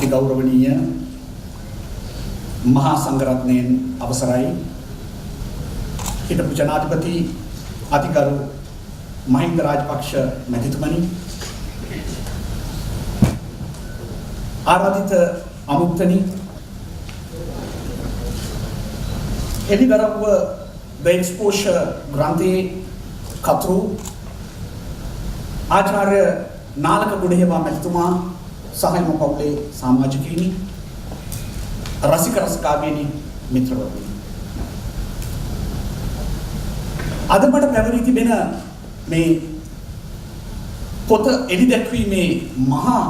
ගෞරවනීය මහා සංඝරත්නයන් අවසරයි හිටපු ජනාධිපති අතිගරු මහින්ද රාජපක්ෂ මැතිතුමනි ආරාධිත අමුත්තනි එලිවරව ද එක්ස්පෝෂර් ග්‍රන්ථයේ කතුරු ආචාර්ය නාලක ගුඩහේවා මැතිතුමා සහයම පවුලේ සමාජිකයිනි රසික රසිකාවේනි මිත්‍රවරුනි අද මට පැවරී තිබෙන මේ පොත එළි දැක්වීමේ මහා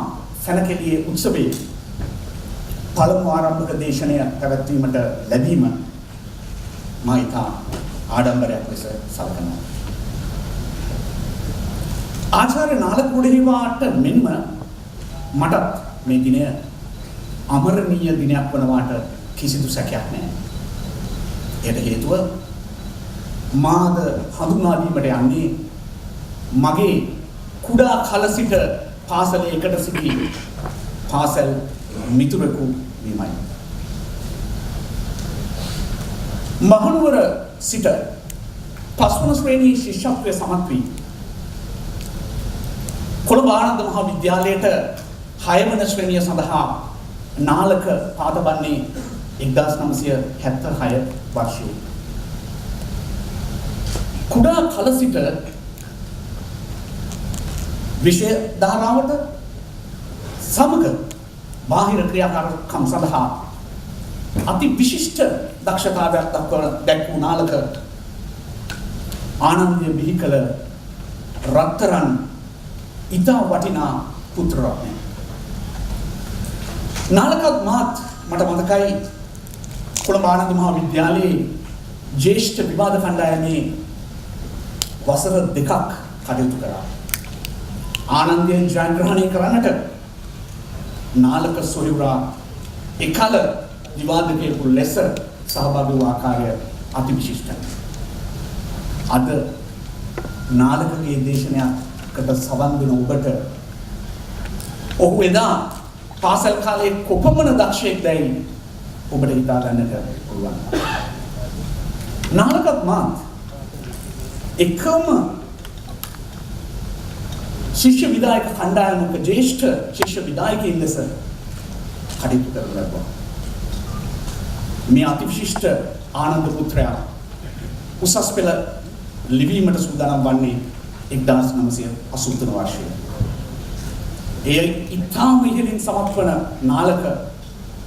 සැනකෙළියේ උත්සවයේ පළමු ආරම්භක දේශනය පැවැත්වීමට ලැබීම මා ඉතා ආඩම්බරයක් ලෙස සලකනවා. ආචාර්ය නාලක ගුඩහේවාට මෙන්ම මටත් මේ දිනය අමරණීය දිනයක් වනවාට කිසිදු සැකයක් නැහැ. එයට හේතුව මාද හඳුනා දීමට යන්නේ මගේ කුඩා කල සිට පාසලේ එකට සිටි පාසල් මිතුරෙකු වීමයි. මහනුවර සිට පස්වන ශ්‍රේණී ශිෂ්‍යත්වයේ සමත් වී කොළඹ ආනන්ද මහා විද්‍යාලයට 6 වන ශ්‍රේණිය සඳහා නාලක පාදබන්නේ 1976 වර්ෂයේ. කුඩා කල සිට විෂය ධාරාවට සමග බාහිර ක්‍රියාකාරකම් සඳහා අති විශිෂ්ට දක්ෂතාවයක් දැක්වූ නාලක ආනන්දය බිහි කළ රත්තරන් ඉතා වටිනා පුත්‍ර රත්නය. නාලකත් මාත් මට මතකයි කොළඹ ආනන්ද මහා විද්‍යාලයේ ජ්‍යෙෂ්ඨ විවාද කණ්ඩායමේ වසර 2ක් කටයුතු කරා. ආනන්දයෙන් ජයග්‍රහණය කරන්නට නාලක සොයුරා එකල විවාදකයෙකු ලෙස සහභාගී වූ ආකාරය අති විශිෂ්ටයි. අද නාලකගේ දේශනයකට සවන් දෙන ඔබට ඔහු එදා පාසල් කාලයේ කොපමණ දක්ෂයෙක් දැයි ඔබට හිතා ගන්නට පුළුවන්. නාලකත් මාත් එකම ශිෂ්‍ය විදායක කණ්ඩායමක ජ්‍යෙෂ්ඨ ශිෂ්‍ය විදායකයින් ලෙස කටයුතු කරන ලබනවා. මේ අති විශිෂ්ට ආනන්ද පුත්‍රයා උසස් පෙළ ලිවීමට සූදානම් වන්නේ 1983 වර්ෂයේ. ඒ ඉතාම ඉහළින් සමත්වන නාලක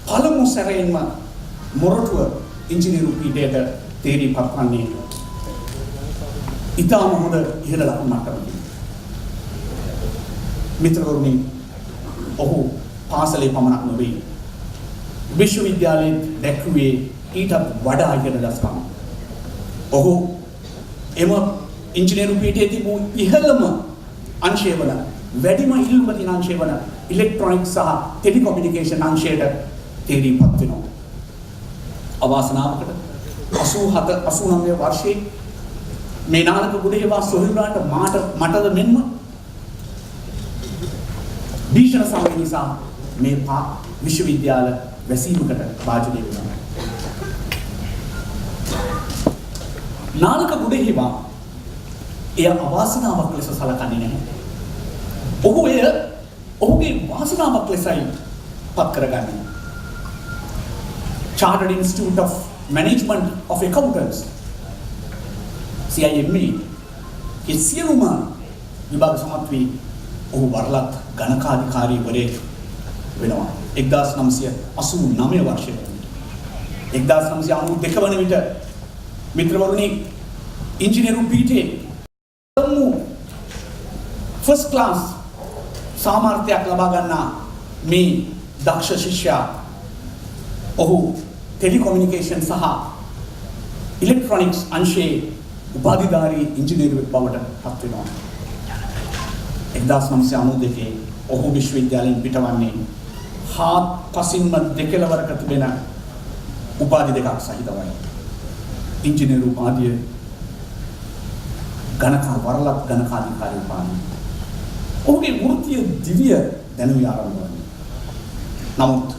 පළමු සැරයෙන්ම මොරටුව ඉංජිනේරු පීඨයට තේරීපත් වන්නේ ඉතාම හොඳ ඉහළ ලකුණු මට්ටමකින්. මිත්‍රවරුනි, ඔහු පාසලේ පමණක් නොවේ විශ්වවිද්‍යාලයේ දැක්වුවේ ඊටත් වඩා ඉහළ දස්කම්. ඔහු එම ඉංජිනේරු පීඨයේ තිබූ ඉහළම අංශය වල වැඩිම ඉල්ලුම තියෙන අංශය වන ඉලෙක්ට්‍රොනික්ස් සහ ටෙලිකොමියුනිකේෂන් අංශයට තේරීපත් වෙනවා. අවාසනාවකට 87 89 වර්ෂයේ මේ නාලක ගුඩහේවා සොහොයුරාට මටද මෙන්ම භීෂණ සමය නිසා මේ විශ්වවිද්‍යාල වැසීමකට භාජනය වුණා. නාලක ගුඩහේවා එය අවාසනාවක් ලෙස සලකන්නේ නැහැ. ඔහු එය ඔහුගේ වාසනාවක් ලෙසයි පත් කරගන්නේ. Chartered Institute of Management of Accountants CIMA ඒ සියලුම විභාග සමත් වී ඔහු වරලත් ගණකාධිකාරීවරයෙක් වෙනවා 1989 වර්ෂයේ. 1992 වන විට මිත්‍රවරුනි ඉංජිනේරු පීඨයේ ෆස්ට් ක්ලාස් සාමර්ථ්‍යයක් ලබා ගන්නා මේ දක්ෂ ශිෂ්‍යයා ඔහු ටෙලිකොමියුනිකේෂන් සහ ඉලෙක්ට්‍රොනික්ස් අංශයේ උපාධිධාරී ඉංජිනේරුවෙක් බවට පත් වෙනවා. 1992 ඔහු විශ්වවිද්‍යාලයෙන් පිටවන්නේ හාත්පසින්ම දෙකලවරක තිබෙන උපාධි දෙකක් සහිතවයි. ඉංජිනේරු උපාධිය වරලත් ගණකාධිකාරී උපාධිය. ඔහුගේ වෘත්තීය දිව්‍ය දැනුම ආරම්භ වන්නේ නමුත්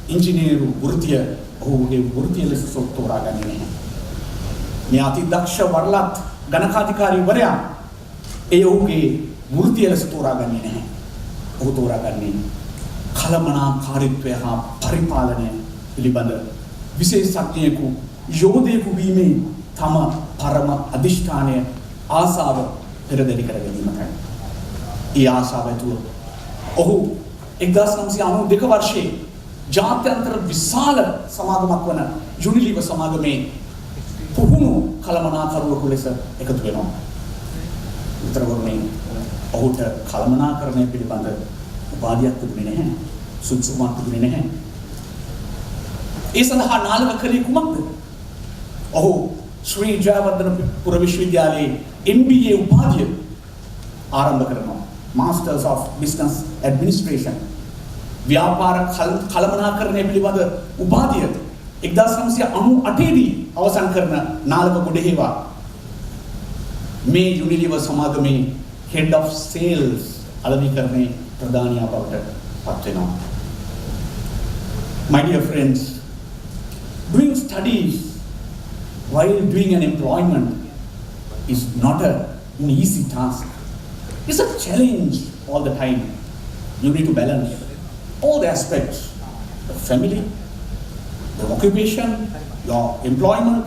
ඉංජිනේරු වෘත්තිය ඔහුගේ වෘත්තිය ලෙස තෝරාගන්නේ නැහැ. මේ අති දක්ෂ වරලත් ගණකාධිකාරීවරයා ඒ ඔහුගේ වෘත්තිය ලෙස තෝරාගන්නේ නැහැ. ඔහු තෝරාගන්නේ කළමනාකාරීත්වය හා පරිපාලනය පිළිබඳ විශේෂඥයෙකු යෝධයෙකු වීමේ තම පරම අධිෂ්ඨානය ආසාව පෙරදරි කර ගැනීමයි. ඒ ආසාව ඇතුව ඔහු 1992 වර්ෂයේ ජාත්‍යන්තර විශාල සමාගමක් වන යුනිලිවර් සමාගමේ පුහුණු කළමනාකරුවෙකු ලෙස එකතු වෙනවා. උත්තරවරුනේ ඔහුට කළමනාකරණය පිළිබඳ උපාධියක් තිබුණේ නැහැ. සුදුසුකමක් තිබුණේ නැහැ. ඒ සඳහා නාලක කලේ කුමක්ද? ඔහු ශ්‍රී ජයවර්ධනපුර විශ්වවිද්‍යාලයේ MBA උපාධිය ආරම්භ කරනවා. Masters of Business Administration ව්‍යාපාර කළමනාකරණය පිළිබඳ උපාධිය 1998 දී අවසන් කරන නාලක ගොඩහේවා මේ යුනිලිවර් සමාගමේ Head of Sales අලෙවිකරණයේ ප්‍රධානියා බවට පත් වෙනවා. My dear friends, doing studies while doing an employment is not an easy task. It's a challenge all the time. You need to balance all the aspects: the family, the occupation, your employment,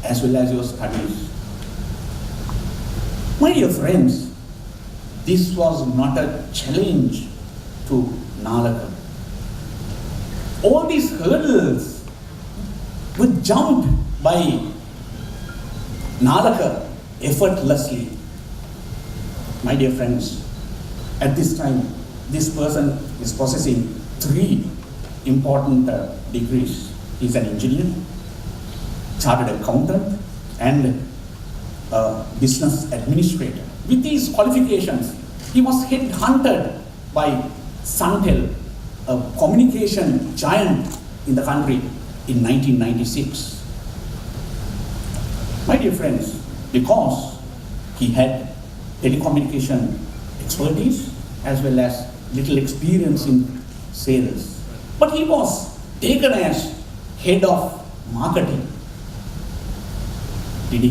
as well as your studies. My dear friends, this was not a challenge to Nalaka. All these hurdles were jumped by Nalaka effortlessly. My dear friends, at this time, this person is possessing 3 important degrees. He's an engineer, chartered accountant, and a business administrator. With these qualifications, he was headhunted by Suntel, a communication giant in the country, in 1996. My dear friends, because he had telecommunication expertise as well as little experience in sales, but he was taken as head of marketing. Did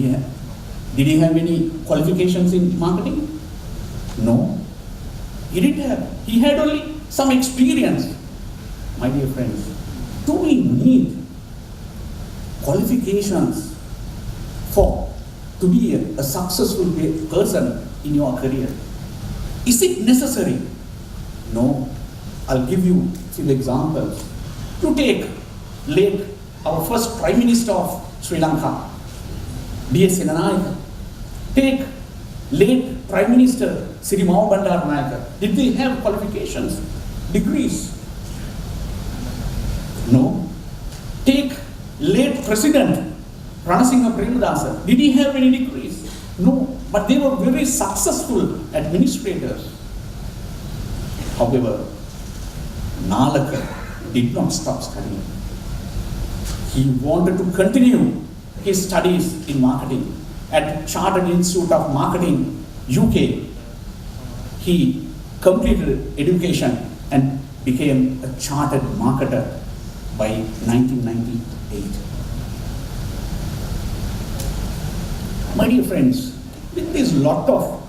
he have any qualifications in marketing? No, he didn't have. He had only some experience. My dear friends, do we need qualifications to be a successful person in your career? Is it necessary? No. I'll give you few examples. To take late our first Prime Minister of Sri Lanka, B.S. Senanayake. Take late Prime Minister Sirimao Bandaranaike. Did they have qualifications, degrees? No. Take late President Ranasinghe Premadasa. Did he have any degrees? No. But they were very successful administrators. However, Nalaka did not stop studying. He wanted to continue his studies in marketing. At Chartered Institute of Marketing, UK, he completed education and became a chartered marketer by 1998. My dear friends, with this lot of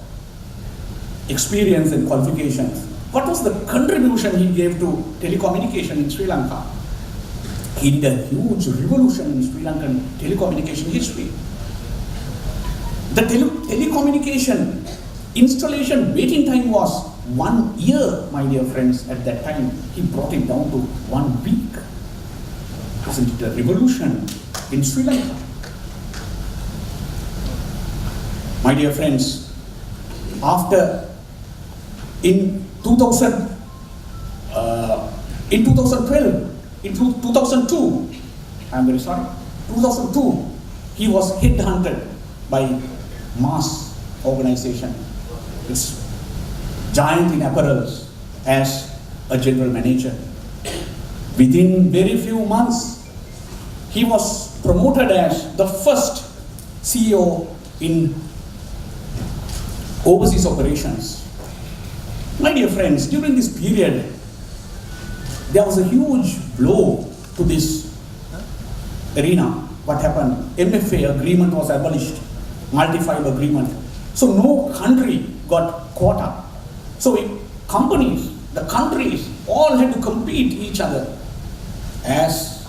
experience and qualifications, what was the contribution he gave to telecommunication in Sri Lanka? He did a huge revolution in Sri Lankan telecommunication history. The telecommunication installation waiting time was 1 year, my dear friends. At that time, he brought it down to 1 week. Isn't it a revolution in Sri Lanka? My dear friends, after in 2012, in 2002, I'm very sorry, 2002, he was headhunted by Mars organization. It's giant in apparels as a general manager. Within very few months, he was promoted as the first CEO in overseas operations. My dear friends, during this period, there was a huge blow to this arena. What happened? MFA agreement was abolished, multi-fiber agreement. So no country got quota. So companies, the countries, all had to compete each other. As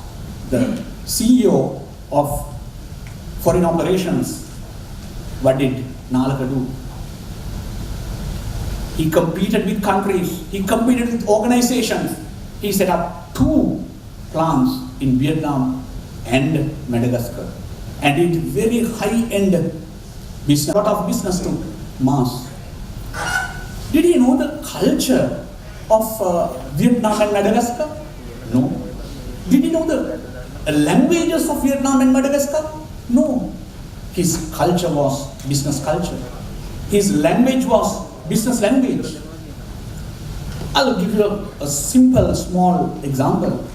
the CEO of foreign operations, what did Nalaka do? He competed with countries, he competed with organizations. He set up 2 plants in Vietnam and Madagascar, and did very high-end business, lot of business to mass. Did he know the culture of Vietnam and Madagascar? No. Did he know the languages of Vietnam and Madagascar? No. His culture was business culture. His language was business language. I'll give you a simple, small example.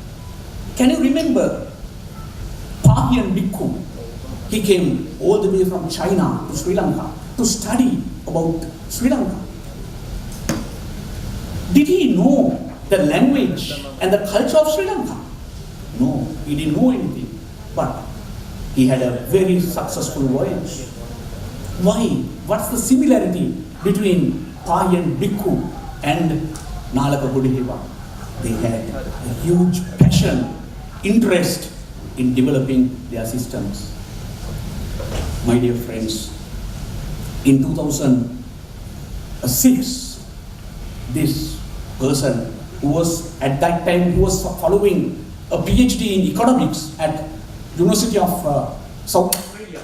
Can you remember Pahian Bhikkhu? He came all the way from China to Sri Lanka to study about Sri Lanka. Did he know the language and the culture of Sri Lanka? No, he didn't know anything. But he had a very successful voyage. Why? What's the similarity between Pahian Bhikkhu and Nalaka Buddhadeva? They had a huge passion, interest in developing their systems. My dear friends, in 2006, this person who was at that time who was following a PhD in economics at University of South Australia.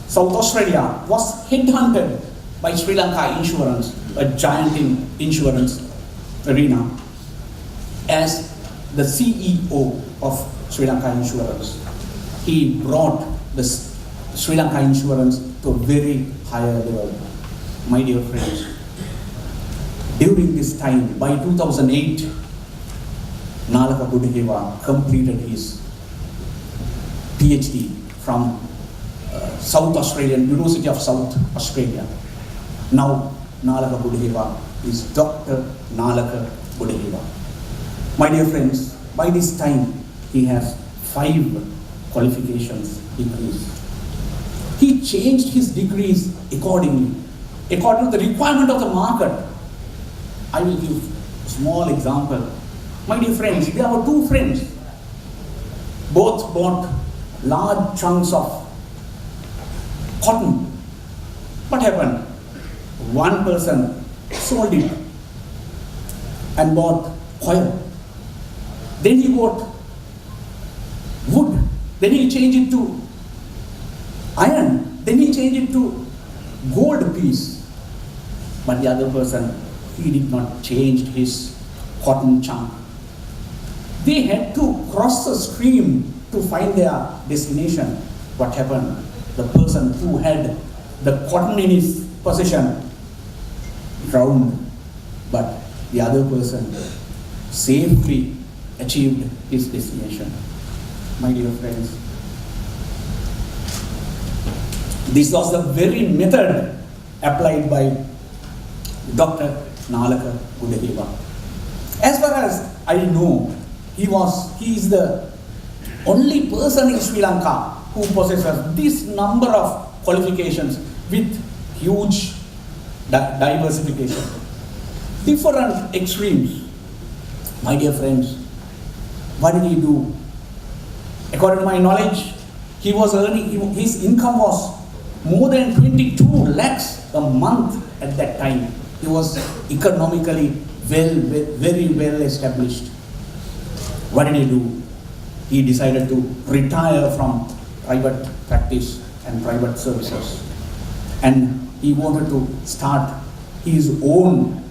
South Australia was headhunted by Sri Lanka Insurance, a giant in insurance arena, as the CEO of Sri Lanka Insurance. He brought the Sri Lanka Insurance to a very higher level. My dear friends, during this time, by 2008, Nalaka Buddhadeva completed his PhD from South Australian University of South Australia. Now Nalaka Buddhadeva is Dr. Nalaka Buddhadeva. My dear friends, by this time he has 5 qualifications, degrees. He changed his degrees accordingly, according to the requirement of the market. I will give a small example. My dear friends, there were 2 friends. Both bought large chunks of cotton. What happened? One person sold it and bought coil. Then he bought wood. Then he changed it to iron. Then he changed it to gold piece. But the other person, he did not change his cotton chunk. They had to cross the stream to find their destination. What happened? The person who had the cotton in his possession drowned, but the other person safely achieved his destination. My dear friends, this was the very method applied by Dr. Nalaka Buddhadeva. As far as I know, he is the only person in Sri Lanka who possesses this number of qualifications with huge diversification. Different extremes. My dear friends, what did he do? According to my knowledge, he was earning, his income was more than 22 lakhs a month at that time. He was economically very well established. What did he do? He decided to retire from private practice and private services. And he wanted to start his own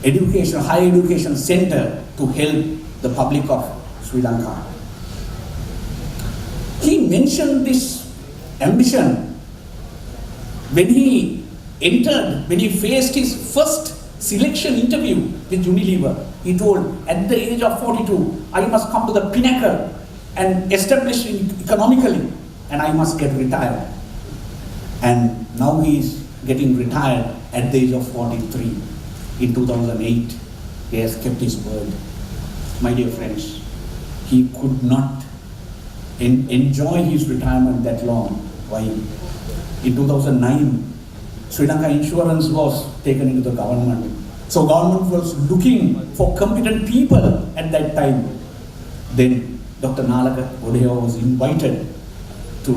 education, higher education center to help the public of Sri Lanka. He mentioned this ambition when he faced his first selection interview with Unilever. He told, at the age of 42, I must come to the pinnacle and establish economically. and I must get retired. And now he is getting retired at the age of 43. In 2008, he has kept his word. My dear friends, he could not enjoy his retirement that long. Why? In 2009, Sri Lanka Insurance was taken into the government. So government was looking for competent people at that time. Then Dr. Nalaka Godheva was invited to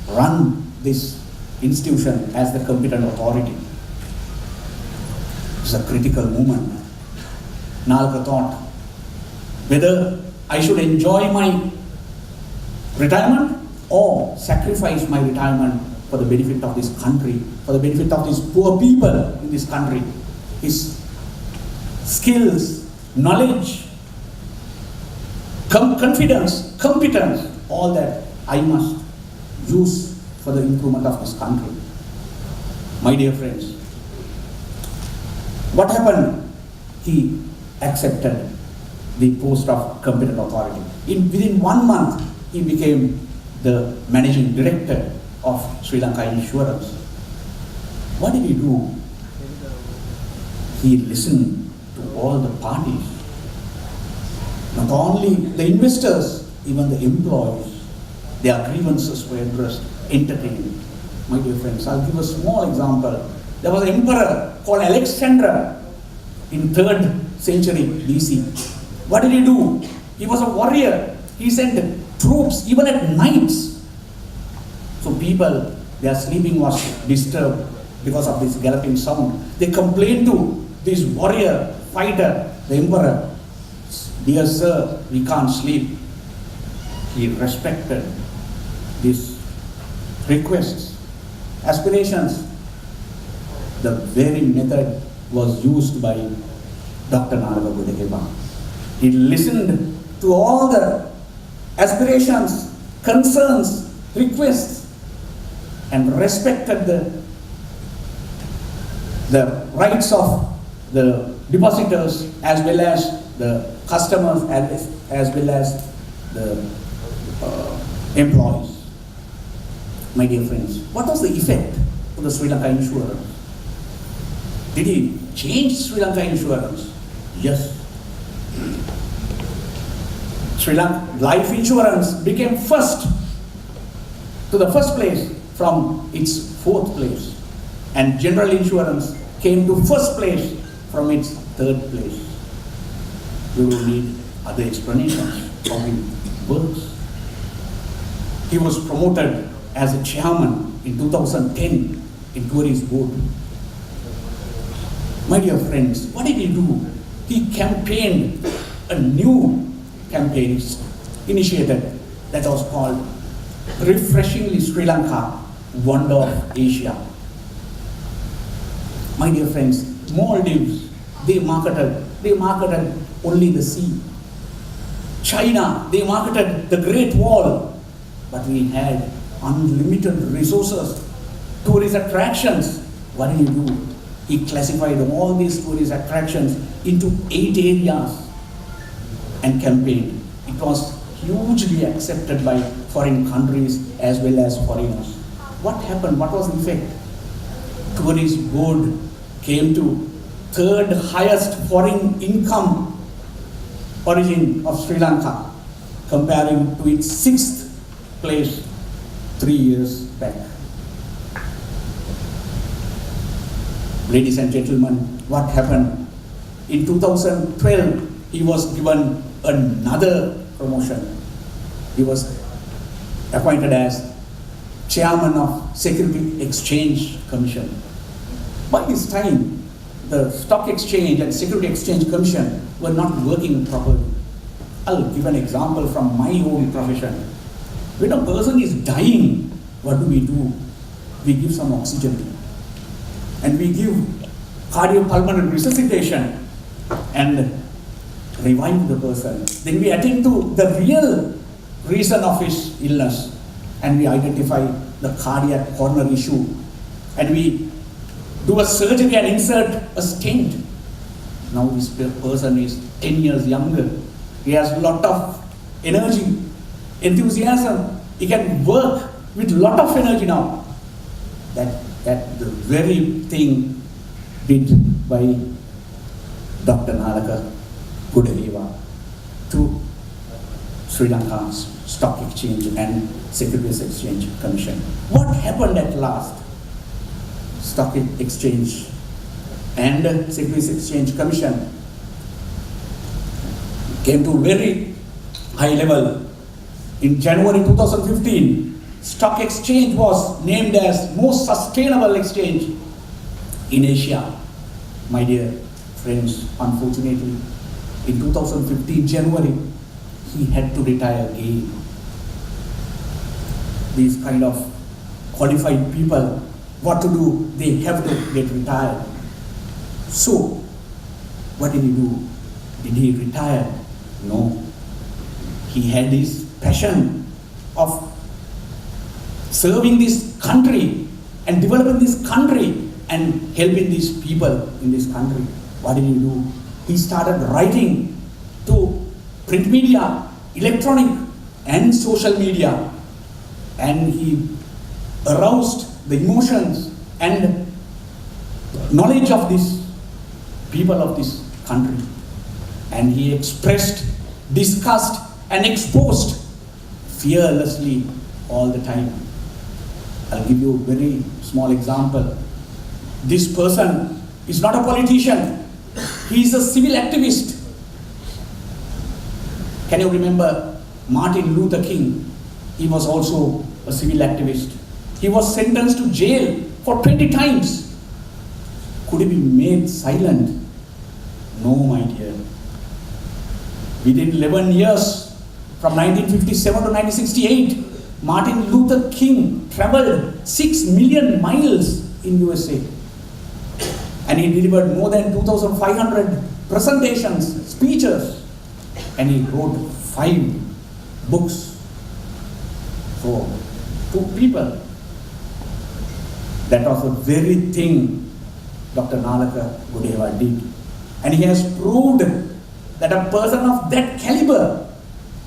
run this institution as the competent authority. It's a critical moment. Nalaka thought whether I should enjoy my retirement or sacrifice my retirement for the benefit of this country, for the benefit of these poor people in this country. His skills, knowledge, confidence, competence, all that I must use for the improvement of this country. My dear friends, what happened? He accepted the post of competent authority. Within 1 month, he became the managing director of Sri Lanka Insurance. What did he do? He listened to all the parties. Not only the investors, even the employees. Their grievances were addressed, entertained. My dear friends, I'll give a small example. There was an emperor called Alexander in 3rd century BC. What did he do? He was a warrior. He sent troops even at nights. So people, their sleeping was disturbed because of this galloping sound. They complained to this warrior, fighter, the emperor, "Dear sir, we can't sleep." He respected these requests, aspirations. The very method was used by Dr. Nalaka Godheva. He listened to all the aspirations, concerns, requests, and respected the rights of the depositors as well as the customers as well as the employees. My dear friends, what was the effect of the Sri Lanka Insurance? Did he change Sri Lanka Insurance? Yes. Sri Lanka life insurance became first to the first place from its 4th place, and general insurance came to first place from its 3rd place. We will need other explanations how it works. He was promoted as a chairman in 2010 in tourist board. My dear friends, what did he do? He campaigned a new campaign initiated that was called Refreshingly Sri Lanka, Wonder of Asia. My dear friends, Maldives, they marketed only the sea. China, they marketed the Great Wall, but we had unlimited resources, tourist attractions. What did he do? He classified all these tourist attractions into 8 areas and campaigned. It was hugely accepted by foreign countries as well as foreigners. What happened? What was the effect? Tourist board came to 3rd highest foreign income origin of Sri Lanka, comparing to its 6th place 3 years back. Ladies and gentlemen, what happened? In 2012, he was given another promotion. He was appointed as chairman of Security Exchange Commission. By this time, the Stock Exchange and Security Exchange Commission were not working properly. I'll give an example from my own profession. When a person is dying, what do? We give some oxygen and we give cardiopulmonary resuscitation and revive the person. Then we attend to the real reason of his illness and we identify the cardiac corner issue and we do a surgery and insert a stent. Now this person is 10 years younger. He has a lot of energy, enthusiasm. He can work with lot of energy now. That the very thing did by Dr. Nalaka Gudaheva to Sri Lanka's Stock Exchange and Securities Exchange Commission. What happened at last? Stock Exchange and Securities Exchange Commission came to very high level. In January 2015, Stock Exchange was named as most sustainable exchange in Asia. My dear friends, unfortunately, in 2015 January, he had to retire again. These kind of qualified people, what to do? They have to get retired. So, what did he do? Did he retire? No. He had this passion of serving this country and developing this country and helping these people in this country. What did he do? He started writing to print media, electronic and social media, and he aroused the emotions and knowledge of these people of this country, and he expressed, discussed and exposed fearlessly all the time. I'll give you a very small example. This person is not a politician. He is a civil activist. Can you remember Martin Luther King? He was also a civil activist. He was sentenced to jail for 20 times. Could he be made silent? No, my dear. Within 11 years, from 1957 to 1968, Martin Luther King traveled 6 million miles in USA. And he delivered more than 2,500 presentations, speeches, and he wrote 5 books for 2 people. That was the very thing Dr. Nalaka Gudaheva did. And he has proved that a person of that caliber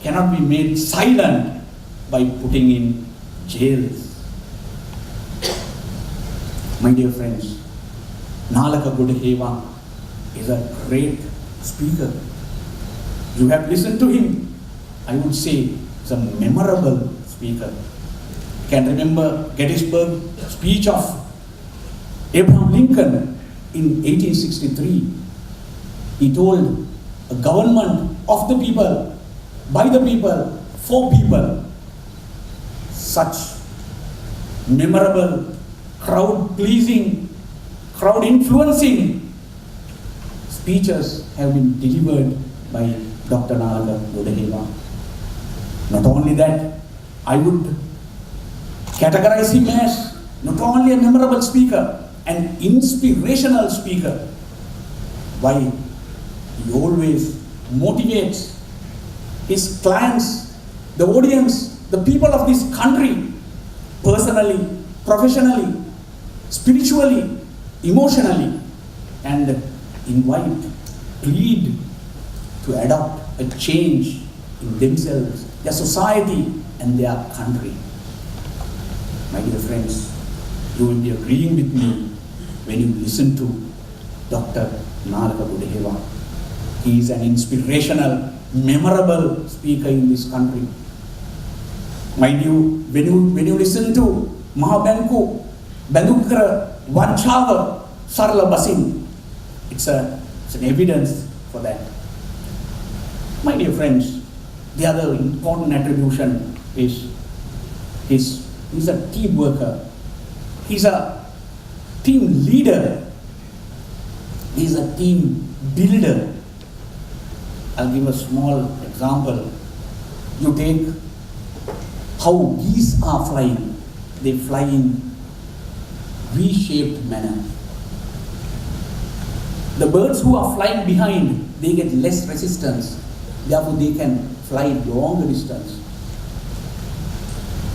cannot be made silent by putting in jails. My dear friends, Nalaka Gudaheva is a great speaker. You have listened to him. I would say he's a memorable speaker. You can remember Gettysburg speech of Abraham Lincoln in 1863. He told a government of the people, by the people, for people. Such memorable, crowd-pleasing, crowd-influencing speeches have been delivered by Dr. Nalaka Gudaheva. Not only that, I would categorize him as not only a memorable speaker, an inspirational speaker. Why? He always motivates his clients, the audience, the people of this country, personally, professionally, spiritually, emotionally, and invite, plead to adopt a change in themselves, their society, and their country. My dear friends, you will be agreeing with me when you listen to Dr. Nalaka Gudaheva. He is an inspirational, memorable speaker in this country. Mind you, when you listen to Mahabanku, Bandukara, Vanchava, Sarla Basin, it's an evidence for that. My dear friends, the other important attribution is he's a team worker. He's a team leader. He's a team builder. I'll give a small example. You take how geese are flying. They fly in V-shaped manner. The birds who are flying behind, they get less resistance. Therefore, they can fly longer distance.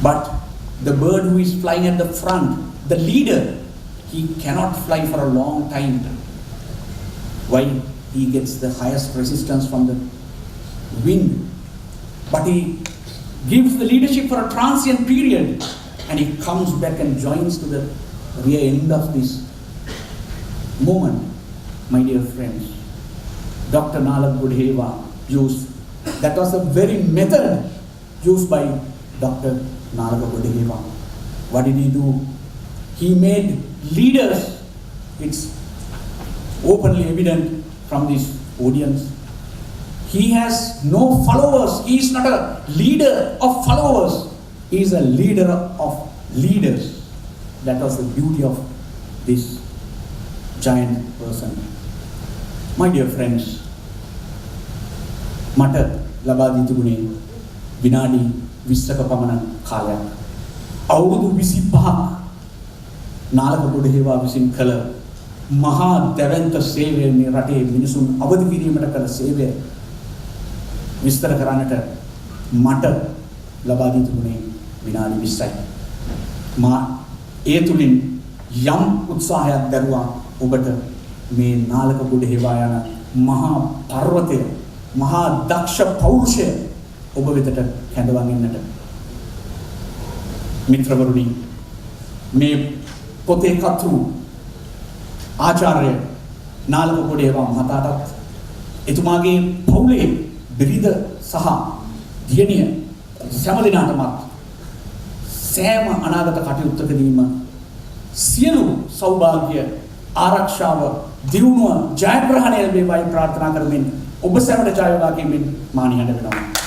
But the bird who is flying at the front, the leader, he cannot fly for a long time. Why? He gets the highest resistance from the wind. But he gives the leadership for a transient period, and he comes back and joins to the real end of this moment. My dear friends, Dr. Nalak Budheva used, that was the very method used by Dr. Nalak Budheva. What did he do? He made leaders. It's openly evident from this audience. He has no followers. He is not a leader of followers. He is a leader of leaders. That was the beauty of this giant person. My dear friends, මට ලබා දී තිබුණේ විනාඩි 20ක පමණ කාලයක්. අවුරුදු 25ක් නාලක ගොඩහේවා විසින් කළ මහා දැවැන්ත සේවය, මේ රටේ මිනිසුන් අවදි කිරීමට කළ සේවය විස්තර කරන්නට මට ලබා දී තිබුණේ විනාඩි 20යි. මා ඒ තුලින් යම් උත්සාහයක් දරුවා ඔබට මේ නාලක ගොඩහේවා යන මහා පර්වතය, මහා දක්ෂ පෞරුෂය ඔබ වෙතට කැඳවන්නට. මිත්‍රවරුනි, මේ පොතේ කතෘ ආචාර්ය නාලක ගොඩහේවා මහතාටත් එතුමාගේ පවුලේ බිරිඳ සහ දියණිය සෑම දිනකටමත් සෑම අනාගත කටයුත්තකදීම සියලු සෞභාග්‍ය, ආරක්ෂාව, දියුණුව, ජයග්‍රහණය ලැබේවායි ප්‍රාර්ථනා කරමින් ඔබ සැමට ජය වේවා කියමින් මා නිහඬ වෙනවා.